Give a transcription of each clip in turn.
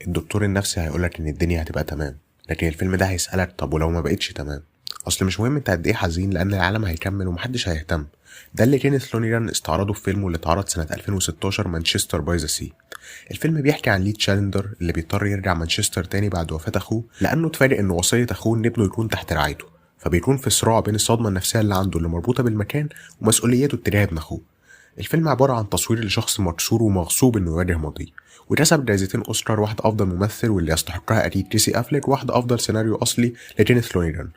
الدكتور النفسي هيقولك ان الدنيا هتبقى تمام، لكن الفيلم ده هيسألك طب ولو ما بقتش تمام؟ اصل مش مهم انت قد ايه حزين، لان العالم هيكمل ومحدش هيهتم. ده اللي كينيث لونيران استعرضه في فيلمه اللي اتعرض سنة 2016 مانشستر باي ذا سي. الفيلم بيحكي عن لي تشالندر اللي بيضطر يرجع مانشستر تاني بعد وفاة اخوه، لانه اتفاجئ ان وصية اخوه ان ابنه يكون تحت رعايته، فبيكون في صراع بين الصدمة النفسية اللي عنده اللي مربوطة بالمكان ومسؤوليته اتجاه ابن اخوه. الفيلم عبارة عن تصوير لشخص مكسور ومغصوب انه يواجه ماضيه، واترسم جايزتين اوسكار، واحد افضل ممثل واللي يستحقها اكيد كريسي افليك، واحد افضل سيناريو اصلي لكينيث لونيران.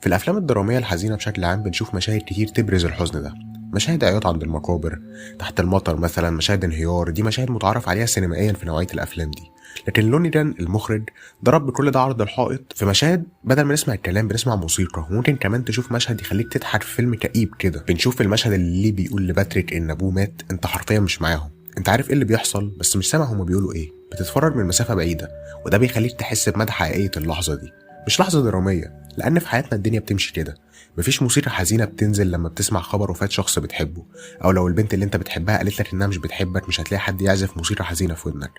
في الافلام الدراميه الحزينه بشكل عام بنشوف مشاهد كتير تبرز الحزن ده، مشاهد عياط عند المقابر، تحت المطر مثلا، مشاهد انهيار، دي مشاهد متعارف عليها سينمائيا في نوعيه الافلام دي. لكن لونيران المخرج ضرب بكل ده عرض الحائط في مشاهد بدل ما نسمع الكلام بنسمع موسيقى، وممكن كمان تشوف مشهد يخليك تضحك في فيلم كئيب كده. بنشوف في المشهد اللي ليه بيقول لباتريك ان ابوه مات، انت حرفيا مش معاهم، انت عارف ايه اللي بيحصل بس مش سامع هما بيقولوا ايه، بتتفرج من مسافه بعيده، وده بيخليك تحس بمدى حقيقيه اللحظه دي، مش لحظه دراميه، لان في حياتنا الدنيا بتمشي كده. مفيش موسيقى حزينه بتنزل لما بتسمع خبر وفاه شخص بتحبه، او لو البنت اللي انت بتحبها قالت لك انها مش بتحبك مش هتلاقي حد يعزف موسيقى حزينه في ودنك.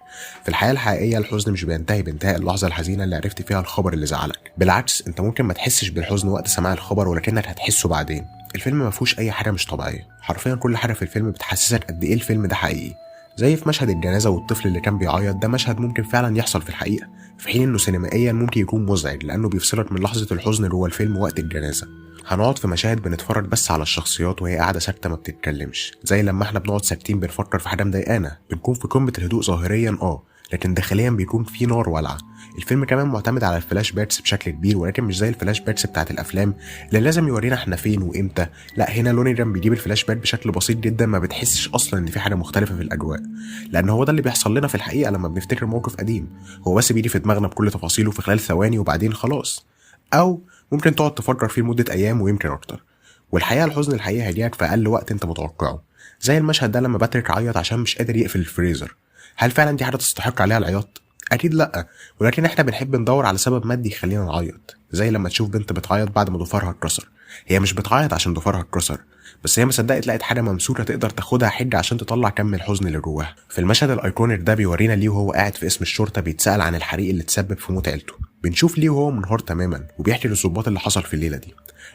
في الحياه الحقيقيه الحزن مش بينتهي بانتهاء اللحظه الحزينه اللي عرفت فيها الخبر اللي زعلك، بالعكس انت ممكن ما تحسش بالحزن وقت سماع الخبر، ولكنك هتحسه بعدين. الفيلم ما فيهوش اي حاجه مش طبيعيه، حرفيا كل حاجه في الفيلم بتحسسك قد ايه الفيلم ده حقيقي. زي في مشهد الجنازه والطفل اللي كان بيعيط، ده مشهد ممكن فعلا يحصل في الحقيقه، في حين انه سينمائيا ممكن يكون مزعج لانه بيفصلك من لحظه الحزن جوه الفيلم وقت الجنازه. هنقعد في مشاهد بنتفرج بس على الشخصيات وهي قاعده ساكته ما بتتكلمش، زي لما احنا بنقعد ساكتين بنفكر في حاجه مضايقانا، بنكون في قمه الهدوء ظاهريا لكن داخليا بيكون في نار والعه. الفيلم كمان معتمد على الفلاش باكس بشكل كبير، ولكن مش زي الفلاش باكس بتاعت الافلام اللي لازم يورينا احنا فين وامتى، لا هنا لونيران بيجيب الفلاش باك بشكل بسيط جدا، ما بتحسش اصلا ان في حاجه مختلفه في الاجواء، لان هو ده اللي بيحصل لنا في الحقيقه لما بنفتكر موقف قديم، هو بس بيجي في دماغنا بكل تفاصيله في خلال ثواني وبعدين خلاص، او ممكن تقعد تفكر فيه لمده ايام ويمكن اكتر. والحقيقه الحزن الحقيقي هيجيلك في اقل وقت انت متوقعه، زي المشهد ده لما باتريك عيط عشان مش قادر يقفل الفريزر. هل فعلا دي حاجه تستحق عليها العياط؟ اكيد لا، ولكن احنا بنحب ندور على سبب مادي يخلينا نعيط، زي لما تشوف بنت بتعيط بعد ما ضفرها اتكسر، هي مش بتعيط عشان ضفرها اتكسر، بس هي ما صدقت لقت حاجه ممسوكه تقدر تاخدها حجه عشان تطلع كم الحزن اللي جواها. في المشهد الايكونيك ده بيورينا ليه وهو قاعد في اسم الشرطه بيتسال عن الحريق اللي تسبب في موت عيلته، بنشوف ليه وهو منهار تماما وبيحكي للظباط اللي حصل في الليله دي.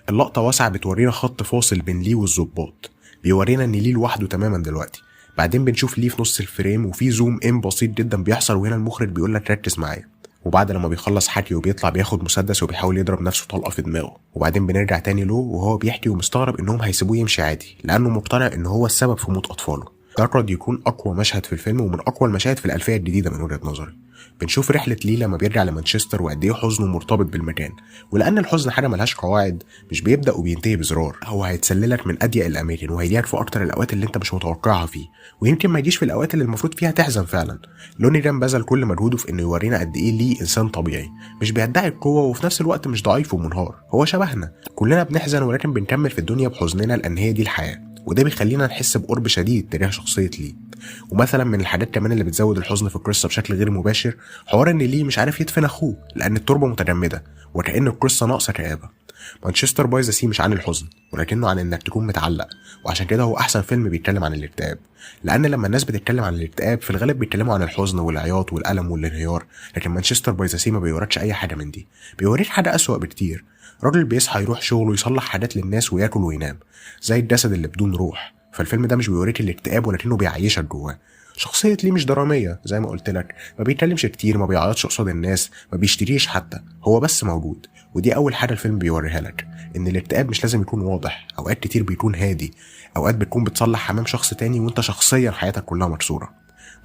اللقطه واسعه بتورينا خط فاصل بين ليه والظباط، بيورينا ان ليه لوحده تماما دلوقتي، بعدين بنشوف ليه في نص الفريم وفي زوم ان بسيط جدا بيحصل، وهنا المخرج بيقول لك ركز معايا، وبعد لما بيخلص حكي وبيطلع بياخد مسدس وبيحاول يضرب نفسه طلقه في دماغه، وبعدين بنرجع تاني له وهو بيحكي ومستغرب انهم هيسيبوه يمشي عادي لانه مقتنع ان هو السبب في موت اطفاله. ده قد يكون اقوى مشهد في الفيلم ومن اقوى المشاهد في الالفيه الجديده من وجهه نظري. بنشوف رحله ليه لما بيرجع لمانشستر وقد ايه حزنه مرتبط بالمكان، ولان الحزن حاجه ملهاش قواعد، مش بيبدا وبينتهي بزرار، هو هيتسللك من اضيق الاماكن وهيجيلك في اكتر الاوقات اللي انت مش متوقعها فيه، ويمكن ما يجيش في الاوقات اللي المفروض فيها تحزن فعلا. لونيران بذل كل مجهوده في انه يورينا قد ايه ليه انسان طبيعي، مش بيدعي القوه وفي نفس الوقت مش ضعيف ومنهار، هو شبهنا كلنا بنحزن ولكن بنكمل في الدنيا بحزننا لان هي دي الحياه، وده بيخلينا نحس بقرب شديد تجاه شخصيه ليه. ومثلا من الحاجات كمان اللي بتزود الحزن في القصه بشكل غير مباشر حوار ان ليه مش عارف يدفن اخوه لان التربه متجمده، وكأن القصه ناقصه كآبه. مانشستر باي ذا سي مش عن الحزن ولكنه عن انك تكون متعلق، وعشان كده هو احسن فيلم بيتكلم عن الاكتئاب، لان لما الناس بتتكلم عن الاكتئاب في الغالب بيتكلموا عن الحزن والعياط والالم والانهيار، لكن مانشستر باي ذا سي ما بيوريكش اي حاجه من دي، بيوريك حاجه اسوأ بكتير، راجل بيصحى يروح شغله يصلح حاجات للناس وياكل وينام، زي الجسد اللي بدون روح. فالفيلم ده مش بيوريك الاكتئاب ولكنه بيعيشك جواه. شخصية ليه مش درامية زي ما قلت لك، ما بيتكلمش كتير، ما بيعيطش قصاد الناس، ما بيشتريش حتى، هو بس موجود، ودي اول حاجة الفيلم بيوريها لك، ان الاكتئاب مش لازم يكون واضح، اوقات كتير بيكون هادي، اوقات بتكون بتصلح حمام شخص تاني وانت شخصيا حياتك كلها مكسورة.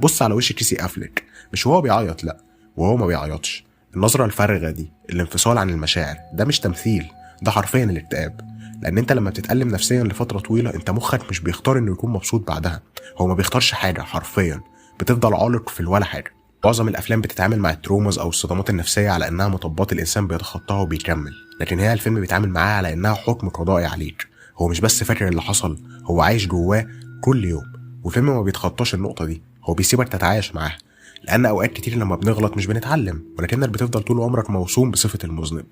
بص على وش كريسي افليك، مش هو بيعيط لا، وهو ما بيعيطش، النظرة الفارغة دي، الانفصال عن المشاعر، ده مش تمثيل، ده حرفيا الاكتئاب. لان انت لما بتتألم نفسيا لفترة طويلة انت مخك مش بيختار انه يكون مبسوط بعدها، هو ما بيختارش حاجة، حرفيا بتفضل عالق في الولا حاجة. معظم الافلام بتتعامل مع التروماز او الصدمات النفسية على انها مطبات الانسان بيتخطاها وبيكمل، لكن هي الفيلم بيتعامل معاها على انها حكم قضائي عليك، هو مش بس فاكر اللي حصل، هو عايش جواه كل يوم، والفيلم ما بيتخطاش النقطة دي، هو بيسيبك تتعايش معاها، لان اوقات كتير لما بنغلط مش بنتعلم ولكنك بتفضل طول عمرك موسوم بصفة المذنب.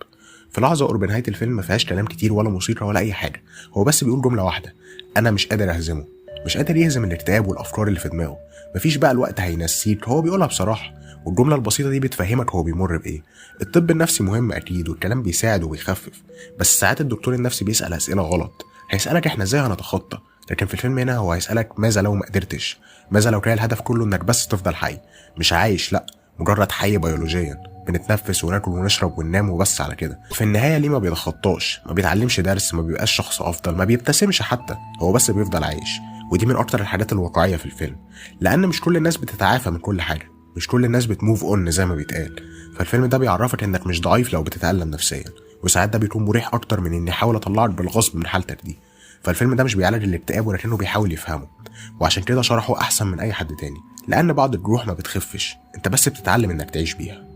في لحظة قرب نهاية الفيلم ما فيهاش كلام كتير ولا موسيقى ولا اي حاجة، هو بس بيقول جملة واحدة، انا مش قادر اهزمه، مش قادر يهزم الاكتئاب والافكار اللي في دماغه، مفيش بقى الوقت هينسيك، هو بيقولها بصراحة، والجمله البسيطه دي بتفهمك هو بيمر بايه. الطب النفسي مهم اكيد والكلام بيساعد وبيخفف، بس ساعات الدكتور النفسي بيسال اسئله غلط. هيسالك احنا ازاي هنتخطى، لكن في الفيلم هنا هو هيسالك ماذا لو ما قدرتش، ماذا لو كان الهدف كله انك بس تفضل حي، مش عايش، لا مجرد حي بيولوجيا، بنتنفس وناكل ونشرب وننام وبس على كده. في النهايه ليه ما بيتخطاش، ما بيتعلمش درس، ما بيبقاش شخص افضل، ما بيبتسمش حتى، هو بس بيفضل عايش. ودي من اكتر الحاجات الواقعيه في الفيلم، لان مش كل الناس بتتعافى من كل حاجه، مش كل الناس بتموف اون زي ما بيتقال. فالفيلم ده بيعرفك انك مش ضعيف لو بتتألم نفسيا، وساعات ده بيكون مريح اكتر من اني احاول اطلعك بالغصب من حالتك دي. فالفيلم ده مش بيعالج الاكتئاب ولكنه بيحاول يفهمه، وعشان كده شرحه احسن من اي حد تاني، لان بعض الجروح ما بتخفش، انت بس بتتعلم انك تعيش بيها.